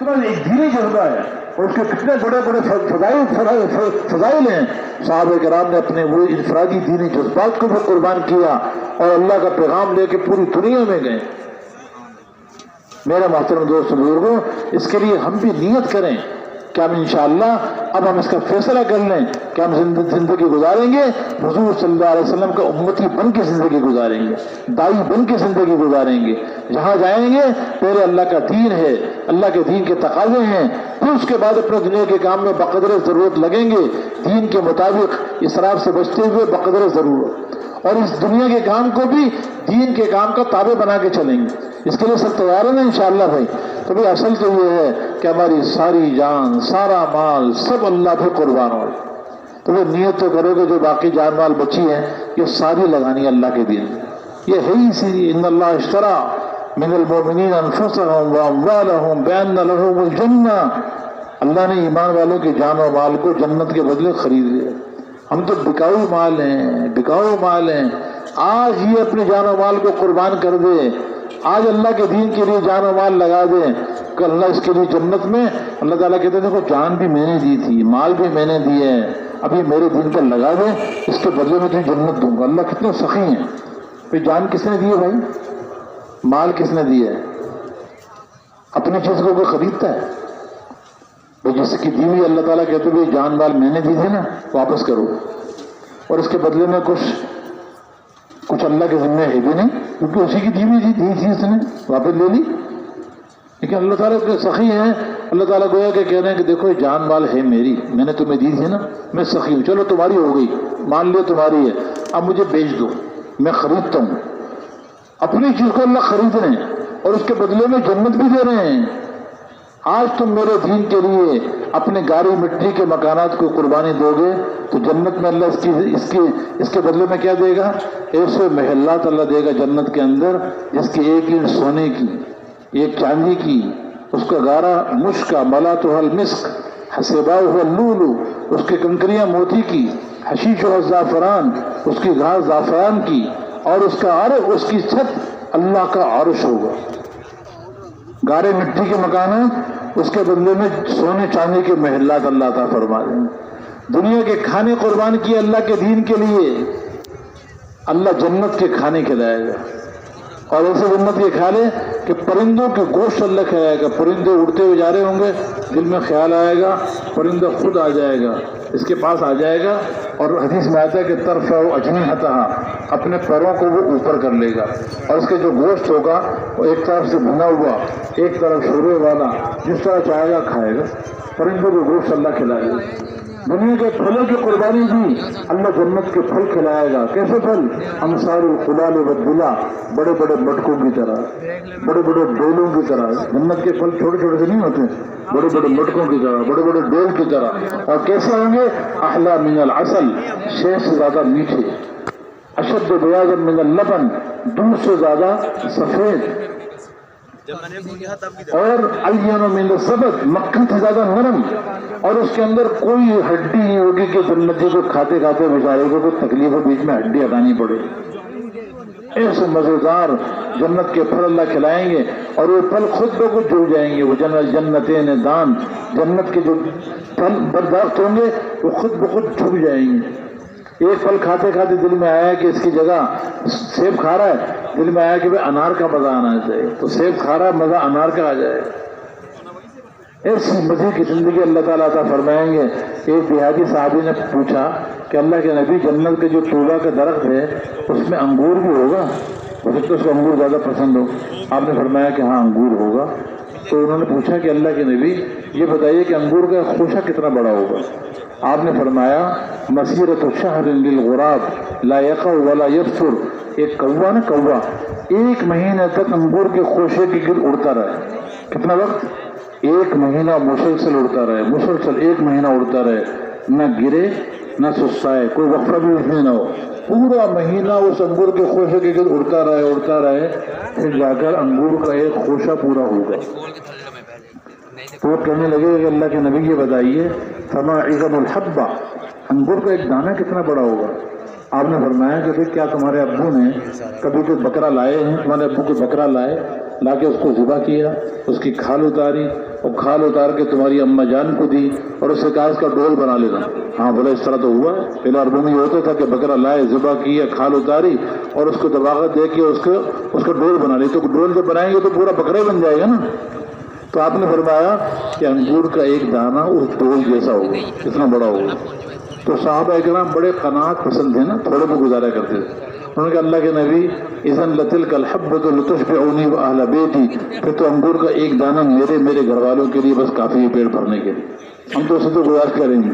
ایک دینی جذبہ ہے اور اس کے کتنے بڑے بڑے فضائل ہیں. صحابہ کرام نے اپنے وہ انفرادی دینی جذبات کو بھی قربان کیا اور اللہ کا پیغام لے کے پوری دنیا میں گئے. میرے محترم دوست بزرگوں، اس کے لیے ہم بھی نیت کریں کہ ہم انشاءاللہ اب ہم اس کا فیصلہ کر لیں کہ ہم زندگی گزاریں گے حضور صلی اللہ علیہ وسلم کا امتی بن کے زندگی گزاریں گے، دائی بن کے زندگی گزاریں گے. جہاں جائیں گے پہلے اللہ کا دین ہے، اللہ کے دین کے تقاضے ہیں، پھر اس کے بعد اپنے دنیا کے کام میں بقدر ضرورت لگیں گے، دین کے مطابق اسراف سے بچتے ہوئے بقدر ضرورت، اور اس دنیا کے کام کو بھی دین کے کام کا تابع بنا کے چلیں گے. اس کے لیے سب تیار ہیں انشاءاللہ بھائی. تو بھائی اصل تو یہ ہے کہ ہماری ساری جان، سارا مال سب اللہ پہ قربان ہو. تو وہ نیت تو کرو کہ جو باقی جان مال بچی ہے یہ ساری لگانی ہے اللہ کے دین. یہ ہے ہی اسی لیے ان اللہ اشترا من المؤمنین انفسهم واموالهم بان لهم الجنہ. اللہ نے ایمان والوں کی جان و مال کو جنت کے بدلے خرید لیا. ہم تو بکاؤ مال ہیں، بکاؤ مال ہیں. آج یہ اپنے جان و مال کو قربان کر دے، آج اللہ کے دین کے لیے جان و مال لگا دیں کہ اللہ اس کے لیے جنت میں اللہ تعالیٰ کہتے ہیں دیکھو جان بھی میں نے دی تھی، مال بھی میں نے دیے ہیں، ابھی میرے دین پر لگا دیں، اس کے بدلے میں تمہیں جنت دوں گا. اللہ کتنے سخی ہیں. پھر جان کس نے دی ہے بھائی؟ مال کس نے دیا ہے؟ اپنی چیز کو کوئی خریدتا ہے؟ جس کی دی ہوئی اللہ تعالیٰ کہتے ہیں جان مال میں نے دی تھی نا، واپس کرو، اور اس کے بدلے میں کچھ اللہ کے ذمہ ہے بھی نہیں، کیونکہ اسی کی دی ہوئی تھی اس نے واپس لے لی. لیکن اللہ تعالیٰ کے سخی ہیں. اللہ تعالیٰ گویا کہ کہہ رہے ہیں کہ دیکھو یہ جان مال ہے میری، میں نے تمہیں دی تھی نا، میں سخی ہوں، چلو تمہاری ہو گئی، مان لیا تمہاری ہے، اب مجھے بیچ دو، میں خریدتا ہوں. اپنی چیز کو اللہ خرید رہے ہیں اور اس کے بدلے میں جنت بھی دے رہے ہیں. آج تم میرے دین کے لیے اپنے گاری مٹی کے مکانات کو قربانی دو گے تو جنت میں اللہ اس کے بدلے میں کیا دے گا؟ ایسے محلات اللہ دے گا جنت کے اندر جس کی ایک اینٹ سونے کی، ایک چاندی کی، اس کا گارا مشک کا، ملاتہ المسک، حسباؤہ اللؤلؤ، اس کی کنکریاں موتی کی، حشیشہ الزعفران، اس کی گھاس زعفران کی، اور اس کا عرش، اس کی چھت اللہ کا عرش ہوگا. گارے مٹی کے مکانات، اس کے بدلے میں سونے چاندی کے محلات اللہ عطا فرما دیں. دنیا کے کھانے قربان کیے اللہ کے دین کے لیے، اللہ جنت کے کھانے کھلائے گا. اور ایسے جنت کے کھا لے کہ پرندوں کے گوشت اللہ کھلائے گا. پرندے اڑتے ہوئے جا رہے ہوں گے، دل میں خیال آئے گا، پرندہ خود آ جائے گا، اس کے پاس آ جائے گا، اور حدیث میں آتا ہے کہ ترفع اجنحتها، اپنے پیروں کو وہ اوپر کر لے گا، اور اس کے جو گوشت ہوگا وہ ایک طرف سے بھنا ہوا، ایک طرف شوربے والا، جس طرح چاہے گا کھائے گا. پرندوں کو گوشت اللہ کھلائے گا. دنیا کے پھلوں کی قربانی دی، اللہ جنت کے پھل کھلائے گا. کیسے پھل؟ امثال الخلال والدلا، بڑے بڑے مٹکوں کی طرح، بڑے بڑے ڈولوں کی طرح. جنت کے پھل چھوٹے چھوٹے سے نہیں ہوتے، بڑے بڑے مٹکوں کی طرح، بڑے بڑے ڈول کی طرح. اور کیسے ہوں گے؟ احلی من العسل، شہد سے زیادہ میٹھے. اشد بیاضا من اللبن، دودھ سے زیادہ سفید. اور الین من الزبد، مکھن سے زیادہ نرم. اور اس کے اندر کوئی ہڈی نہیں ہوگی کہ جنتی کو کھاتے کھاتے بیچارے کو کوئی تکلیف ہو، بیچ میں ہڈی ہٹانی پڑے. ایسے مزیدار جنت کے پھل اللہ کھلائیں گے، اور وہ پھل خود بخود جڑ جائیں گے. وہ جنتین دان، جنت کے جو پھل برداشت ہوں گے وہ خود بخود جھک جائیں گے. ایک پھل کھاتے کھاتے دل میں آیا کہ اس کی جگہ سیب کھا رہا ہے، دل میں آیا کہ انار کا مزہ آنا چاہیے، تو سیب کھا رہا ہے، مزہ انار کا آ جائے. ایسی مزے کی زندگی اللہ تعالیٰ عطا فرمائیں گے. ایک دیہاتی صحابی نے پوچھا کہ اللہ کے نبی جنت کے جو طوبہ کا درخت ہے اس میں انگور بھی ہوگا؟ ہو سکتا ہے اس کو انگور زیادہ پسند ہو. آپ نے فرمایا کہ ہاں انگور ہوگا. تو انہوں نے پوچھا کہ اللہ کے نبی یہ بتائیے کہ انگور کا خوشہ کتنا بڑا ہوگا؟ آپ نے فرمایا مسیرۃ شہر للغراب لا یقع ولا یبصر. ایک کوا نا، کوا ایک مہینے تک انگور کے خوشے کے گرد اڑتا رہے. کتنا وقت؟ ایک مہینہ مسلسل اڑتا رہے، مسلسل ایک مہینہ اڑتا رہے، نہ گرے نہ سستائے، کوئی وقفہ بھی اس میں نہ ہو. پورا مہینہ اس انگور کے خوشے کے گرد اڑتا رہے، پھر جا کر انگور کا ایک خوشہ پورا ہو گیا. تو وہ کہنے لگے کہ اللہ کے نبی یہ بتائیے فما عظم الحبہ، انگور کا ایک دانہ کتنا بڑا ہوگا؟ آپ نے فرمایا کہ کیا تمہارے ابو نے کبھی کوئی بکرا لائے ہیں؟ تمہارے ابو کوئی بکرا لائے لا کے اس کو ذبح کیا، اس کی کھال اتاری اور کھال اتار کے تمہاری اماں جان کو دی اور اسے کہا اس کا ڈول بنا لینا۔ ہاں بولا اس طرح تو ہوا ہے، پہلے عربوں میں یہ ہوتا تھا کہ بکرا لائے، ذبح کیا، کھال اتاری اور اس کو دباغت دے کے اس کا ڈول بنا لی۔ تو ڈول جب بنائیں گے تو پورا بکرا ہی بن جائے گا نا۔ تو آپ نے فرمایا کہ انگور کا ایک دانہ اس ڈول جیسا ہوگا، اتنا بڑا ہوگا۔ تو صحابہ اکرام بڑے قناعت پسند تھے نا، تھوڑے میں گزارا کرتے تھے۔ انہوں نے کہا اللہ کے نبی اذن لتلک الحبۃ لتشبعنی واہل بیتی، پھر تو انگور کا ایک دانہ میرے گھر والوں کے لیے بس کافی ہے پیٹ بھرنے کے لیے، ہم تو اسے تو گزارش کریں گے۔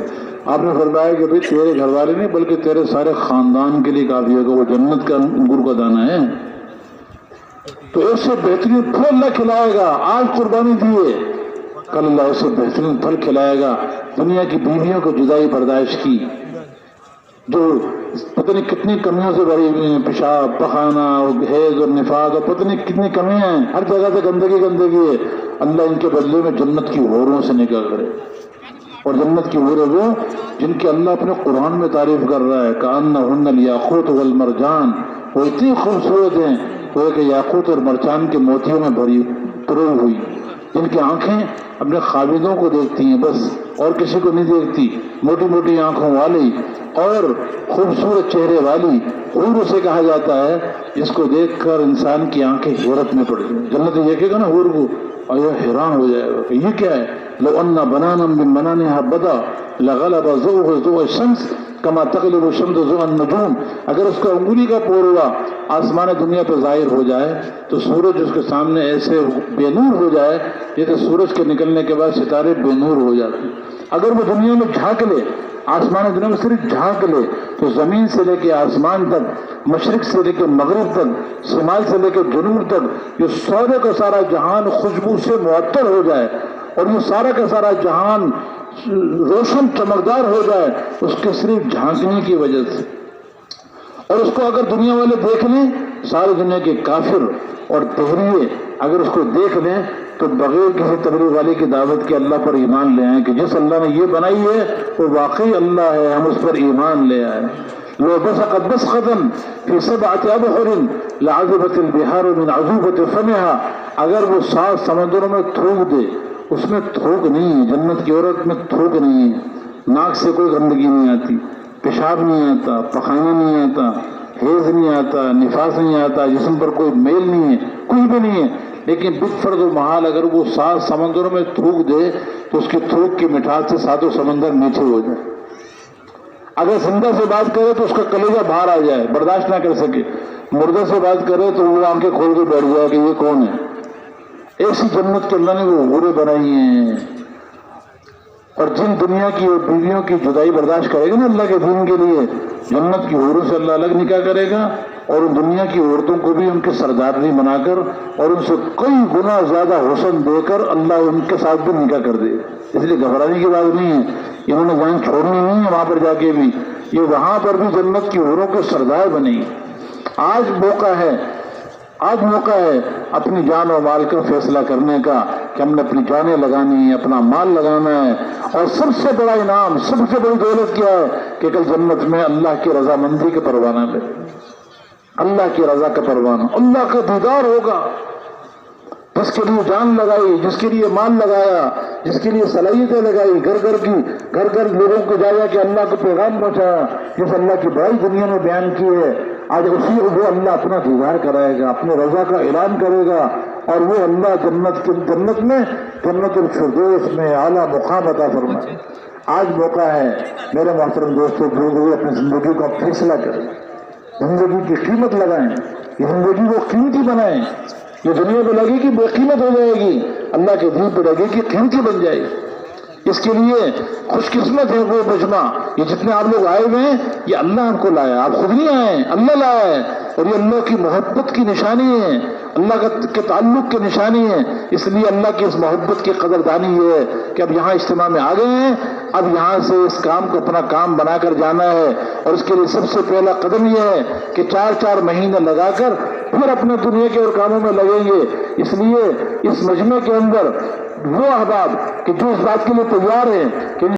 آپ نے فرمایا کہ بھائی تیرے گھر والے نہیں بلکہ تیرے سارے خاندان کے لیے کافی ہوگا، وہ جنت کا انگور کا دانہ ہے۔ تو اس سے بہترین پھل اللہ کھلائے گا، آج قربانی دیے کل اللہ اس سے بہترین پھل کھلائے گا۔ دنیا کی بیویوں کو جدائی برداشت کی، جو پتہ نہیں کتنی کمیوں سے بھری ہوئی ہیں، پیشاب، پخانہ، حیض اور نفاس اور پتہ نہیں کتنی کمیاں ہیں، ہر جگہ سے گندگی ہے، اللہ ان کے بدلے میں جنت کی حوروں سے نکاح کرے۔ اور جنت کی حوریں وہ جن کی اللہ اپنے قرآن میں تعریف کر رہا ہے، کأنہن الیاقوت والمرجان، وہ اتنی خوبصورت ہیں وہ کہ یاقوت اور مرجان کے موتیوں میں بھری پروئی ہوئی، جن کی آنکھیں اپنے خاوندوں کو دیکھتی ہیں بس، اور کسی کو نہیں دیکھتی، موٹی موٹی آنکھوں والی اور خوبصورت چہرے والی حور اسے کہا جاتا ہے جس کو دیکھ کر انسان کی آنکھیں حیرت میں پڑ جائیں۔ جنت دیکھے گا نا حور کو اور یہ حیران ہو جائے گا کہ یہ کیا ہے، لو ان بنانا من بنانها بدا لغلب ضوء ضوء الشمس کما تغلب الشمس ضوء النجوم، اگر اس کا انگلی کا پوروا آسمان دنیا پہ ظاہر ہو جائے تو سورج اس کے سامنے ایسے بے نور ہو جائے جیسے سورج کے نکلنے کے بعد ستارے بے نور ہو جاتے ہیں۔ اگر وہ دنیا میں جھانک لے، آسمان دنیا میں صرف جھانک لے تو زمین سے لے کے آسمان تک، مشرق سے لے کے مغرب تک، شمال سے لے کے جنوب تک یہ سارے کا سارا جہان خوشبو سے معطر ہو جائے اور یہ سارا کا سارا جہان روشن چمکدار ہو جائے اس کے صرف جھانکنے کی وجہ سے۔ اور اس کو اگر دنیا والے دیکھ لیں، ساری دنیا کے کافر اور دہریے اگر اس کو دیکھ لیں تو بغیر کسی تبلیغ والی کی دعوت کے اللہ پر ایمان لے آئیں کہ جس اللہ نے یہ بنائی ہے وہ واقعی اللہ ہے، ہم اس پر ایمان لے آئیں۔ لو بسقت بسقة في 7 أبحر لعذبت البحار من عذوبة فمها، اگر وہ 7 سمندروں میں تھوک دے، اس میں تھوک نہیں ہے، جنت کی عورت میں تھوک نہیں ہے، ناک سے کوئی گندگی نہیں آتی، پیشاب نہیں آتا، پخانہ نہیں آتا، حیض نہیں آتا، نفاس نہیں آتا، جسم پر کوئی میل نہیں ہے، کچھ بھی نہیں ہے، لیکن بفرض و محال اگر وہ 7 سمندروں میں تھوک دے تو اس کی تھوک کی مٹھاس سے 7 سمندر نیچے ہو جائے۔ اگر زندہ سے بات کرے تو اس کا کلیجہ باہر آ جائے، برداشت نہ کر سکے، مردہ سے بات کرے تو وہ آنکھیں کھول کے بیٹھ جائے کہ یہ کون ہے۔ ایسی جنت کے اللہ نے وہ حوریں بنائی ہیں۔ اور جن دنیا کی اور بیویوں کی جدائی برداشت کرے گا نا اللہ کے دین کے لیے، جنت کی حوروں سے اللہ الگ نکاح کرے گا اور ان دنیا کی عورتوں کو بھی ان کے سرداری بنا کر اور ان سے کئی گنا زیادہ حسن دے کر اللہ ان کے ساتھ بھی نکاح کر دے گا۔ اس لیے گھبرانے کی بات نہیں ہے، انہوں نے جان چھوڑنی نہیں ہے، وہاں پر جا کے بھی یہ وہاں پر بھی جنت کی حوروں کے سردار بنے گی۔ آج موقع ہے اپنی جان و مال کا فیصلہ کرنے کا کہ ہم نے اپنی جانیں لگانی ہے، اپنا مال لگانا ہے، اور سب سے بڑا انعام، سب سے بڑی دولت کیا ہے کہ کل جنت میں اللہ کی رضامندی کے پروانہ پہ، اللہ کی رضا کا پروانہ، اللہ کا دیدار ہوگا۔ جس کے لیے جان لگائی، جس کے لیے مال لگایا، جس کے لیے صلاحیتیں لگائی، گھر گھر لوگوں کو جایا کہ اللہ کو پیغام پہنچایا، جس اللہ کی بڑائی دنیا میں بیان کی ہے، آج اسی وہ اللہ اپنا دیدار کرائے گا، اپنے رضا کا اعلان کرے گا، اور وہ اللہ جنت میں جنت الفردوس میں اعلیٰ مقام عطا فرمائے۔ آج موقع ہے میرے محترم دوستوں، جو لوگ اپنی زندگی کا فیصلہ کریں، زندگی کی قیمت لگائیں، یہ زندگی کو قیمتی بنائیں۔ یہ دنیا پہ لگے گی بے قیمت ہو جائے گی، اللہ کے دین پہ لگے گی قیمتی بن جائے گی۔ اس کے لیے خوش قسمت ہے وہ مجمع، یہ جتنے آپ لوگ آئے ہوئے ہیں یہ اللہ ہم کو لایا، آپ خود نہیں آئے ہیں، اللہ لایا ہے، اور یہ اللہ کی محبت کی نشانی ہے، اللہ کے تعلق کی نشانی ہے۔ اس لیے اللہ کی اس محبت کی قدردانی یہ ہے کہ اب یہاں اجتماع میں آ گئے ہیں، اب یہاں سے اس کام کو اپنا کام بنا کر جانا ہے، اور اس کے لیے سب سے پہلا قدم یہ ہے کہ 4 مہینے لگا کر پھر اپنے دنیا کے اور کاموں میں لگیں گے۔ اس لیے اس مجمع کے اندر وہ احباب کہ جو اس بات کے لیے تیار ہیں کہ